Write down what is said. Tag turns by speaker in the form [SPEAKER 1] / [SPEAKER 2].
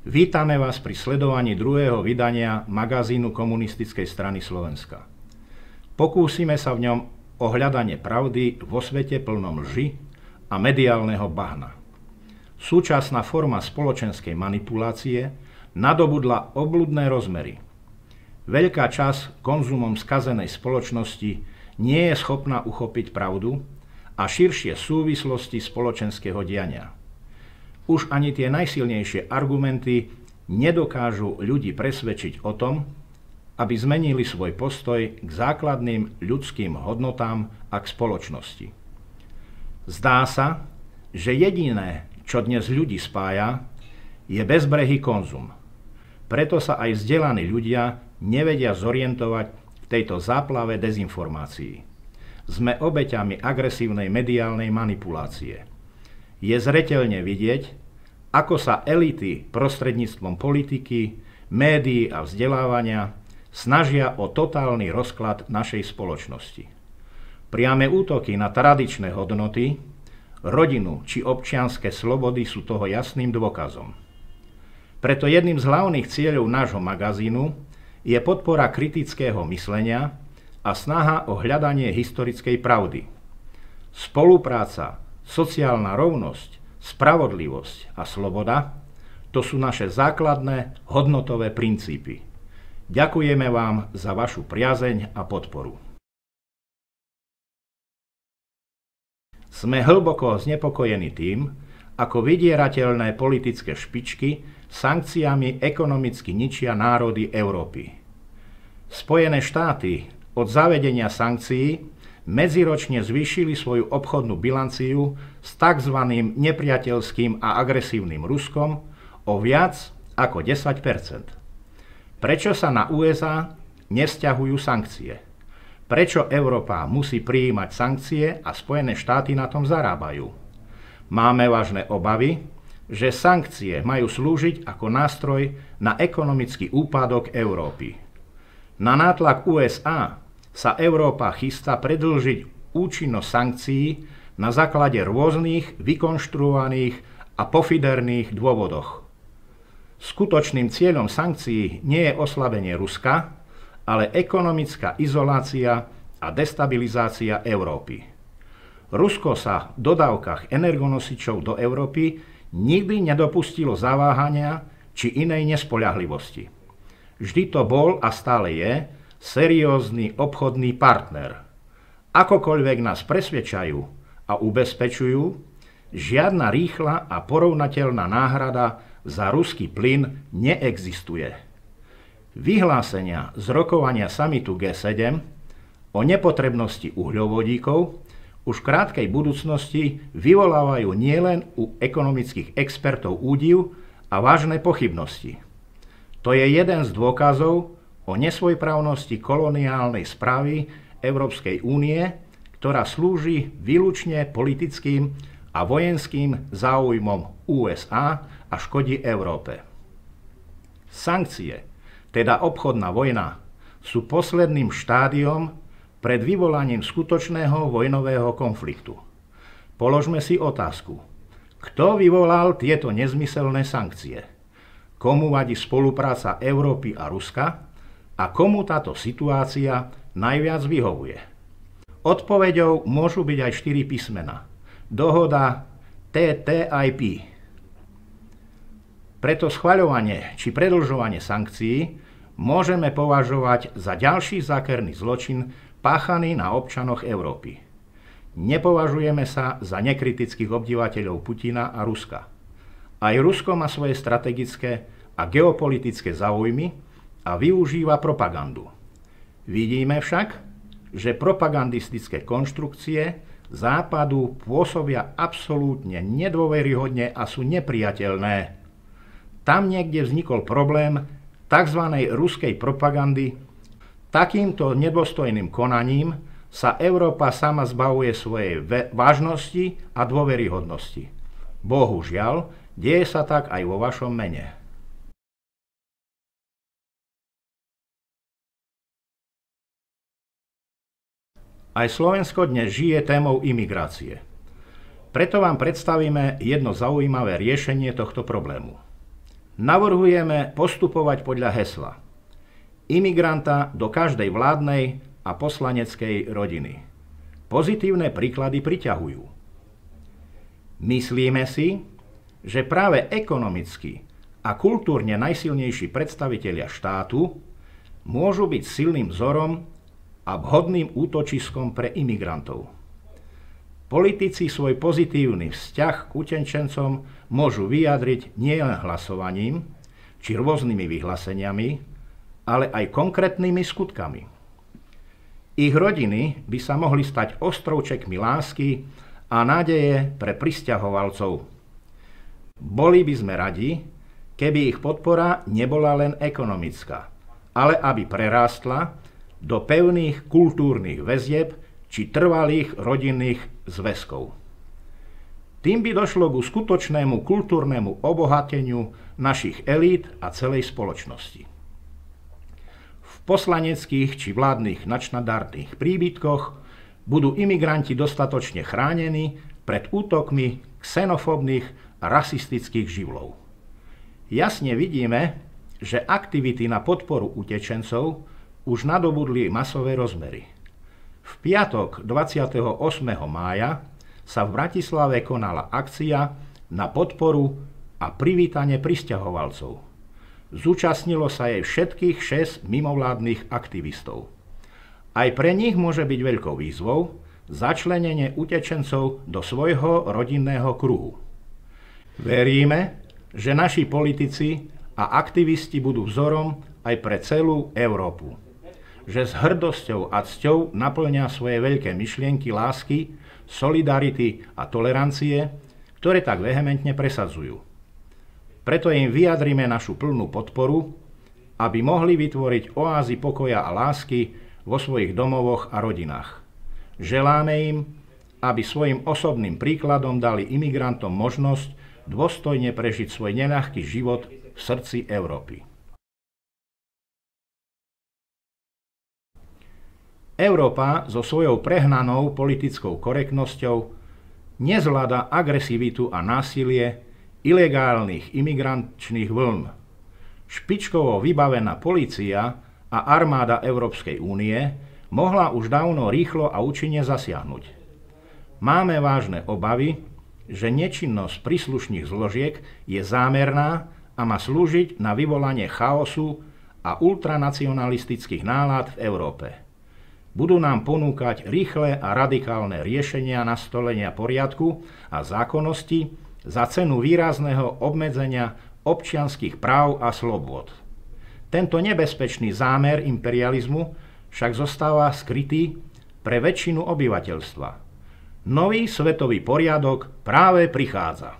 [SPEAKER 1] Vítame vás pri sledovaní druhého vydania magazínu Komunistickej strany Slovenska. Pokúsime sa v ňom o hľadanie pravdy vo svete plnom lži a mediálneho bahna. Súčasná forma spoločenskej manipulácie nadobudla obľudné rozmery. Veľká časť konzumom skazenej spoločnosti nie je schopná uchopiť pravdu a širšie súvislosti spoločenského diania. Už ani tie najsilnejšie argumenty nedokážu ľudí presvedčiť o tom, aby zmenili svoj postoj k základným ľudským hodnotám a k spoločnosti. Zdá sa, že jediné, čo dnes ľudí spája, je bezbrehý konzum. Preto sa aj vzdelaní ľudia nevedia zorientovať v tejto záplave dezinformácií. Sme obeťami agresívnej mediálnej manipulácie. Je zreteľne vidieť, ako sa elity prostredníctvom politiky, médií a vzdelávania snažia o totálny rozklad našej spoločnosti. Priame útoky na tradičné hodnoty, rodinu či občianske slobody sú toho jasným dôkazom. Preto jedným z hlavných cieľov nášho magazínu je podpora kritického myslenia a snaha o hľadanie historickej pravdy. Spolupráca, sociálna rovnosť, spravodlivosť a sloboda – to sú naše základné hodnotové princípy. Ďakujeme vám za vašu priazeň a podporu. Sme hlboko znepokojení tým, ako vydierateľné politické špičky sankciami ekonomicky ničia národy Európy. Spojené štáty od zavedenia sankcií medziročne zvýšili svoju obchodnú bilanciu s tzv. Nepriateľským a agresívnym Ruskom o viac ako 10 %. Prečo sa na USA nevzťahujú sankcie? Prečo Európa musí prijímať sankcie a Spojené štáty na tom zarábajú? Máme vážne obavy, že sankcie majú slúžiť ako nástroj na ekonomický úpadok Európy. Na nátlak USA sa Európa chystá predĺžiť účinnosť sankcií na základe rôznych vykonštruovaných a pofiderných dôvodoch. Skutočným cieľom sankcií nie je oslabenie Ruska, ale ekonomická izolácia a destabilizácia Európy. Rusko sa v dodávkach energonosičov do Európy nikdy nedopustilo zaváhania či inej nespoľahlivosti. Vždy to bol a stále je seriózny obchodný partner. Akokoľvek nás presvedčajú a ubezpečujú, žiadna rýchla a porovnateľná náhrada za ruský plyn neexistuje. Vyhlásenia z rokovania samitu G7 o nepotrebnosti uhľovodíkov už v krátkej budúcnosti vyvolávajú nielen u ekonomických expertov údiv a vážne pochybnosti. To je jeden z dôkazov o nesvojprávnosti koloniálnej správy Európskej únie, ktorá slúži výlučne politickým a vojenským záujmom USA a škodí Európe. Sankcie, teda obchodná vojna, sú posledným štádiom pred vyvolaním skutočného vojnového konfliktu. Položme si otázku. Kto vyvolal tieto nezmyselné sankcie? Komu vadí spolupráca Európy a Ruska? A komu táto situácia najviac vyhovuje? Odpoveďou môžu byť aj 4 písmená. Dohoda TTIP. Preto schvaľovanie či predĺžovanie sankcií môžeme považovať za ďalší zákerný zločin páchaný na občanoch Európy. Nepovažujeme sa za nekritických obdivateľov Putina a Ruska. Aj Rusko má svoje strategické a geopolitické záujmy a využíva propagandu. Vidíme však, že propagandistické konštrukcie Západu pôsobia absolútne nedôveryhodne a sú nepriateľné. Tam niekde vznikol problém tzv. Ruskej propagandy. Takýmto nedôstojným konaním sa Európa sama zbavuje svojej vážnosti a dôveryhodnosti. Bohužiaľ, deje sa tak aj vo vašom mene. Aj Slovensko dnes žije témou imigrácie. Preto vám predstavíme jedno zaujímavé riešenie tohto problému. Navrhujeme postupovať podľa hesla imigranta do každej vládnej a poslaneckej rodiny. Pozitívne príklady priťahujú. Myslíme si, že práve ekonomicky a kultúrne najsilnejší predstavitelia štátu môžu byť silným vzorom a vhodným útočiskom pre imigrantov. Politici svoj pozitívny vzťah k utečencom môžu vyjadriť nielen hlasovaním či rôznymi vyhláseniami, ale aj konkrétnymi skutkami. Ich rodiny by sa mohli stať ostrovčekmi lásky a nádeje pre prisťahovalcov. Boli by sme radi, keby ich podpora nebola len ekonomická, ale aby prerástla do pevných kultúrnych väzieb či trvalých rodinných zväzkov. Tým by došlo ku skutočnému kultúrnemu obohateniu našich elít a celej spoločnosti. V poslaneckých či vládnych nadštandardných príbytkoch budú imigranti dostatočne chránení pred útokmi xenofóbnych a rasistických živlov. Jasne vidíme, že aktivity na podporu utečencov už nadobudli masové rozmery. V piatok 28. mája sa v Bratislave konala akcia na podporu a privítanie prisťahovalcov. Zúčastnilo sa jej všetkých 6 mimovládnych aktivistov. Aj pre nich môže byť veľkou výzvou začlenenie utečencov do svojho rodinného kruhu. Veríme, že naši politici a aktivisti budú vzorom aj pre celú Európu. Že s hrdosťou a cťou naplňa svoje veľké myšlienky lásky, solidarity a tolerancie, ktoré tak vehementne presadzujú. Preto im vyjadrime našu plnú podporu, aby mohli vytvoriť oázy pokoja a lásky vo svojich domovoch a rodinách. Želáme im, aby svojim osobným príkladom dali imigrantom možnosť dôstojne prežiť svoj neľahký život v srdci Európy. Európa so svojou prehnanou politickou korektnosťou nezvláda agresivitu a násilie ilegálnych imigrančných vln. Špičkovo vybavená polícia a armáda Európskej únie mohla už dávno rýchlo a účinne zasiahnuť. Máme vážne obavy, že nečinnosť príslušných zložiek je zámerná a má slúžiť na vyvolanie chaosu a ultranacionalistických nálad v Európe. Budú nám ponúkať rýchle a radikálne riešenia nastolenia poriadku a zákonnosti za cenu výrazného obmedzenia občianskych práv a slobôd. Tento nebezpečný zámer imperializmu však zostáva skrytý pre väčšinu obyvateľstva. Nový svetový poriadok práve prichádza.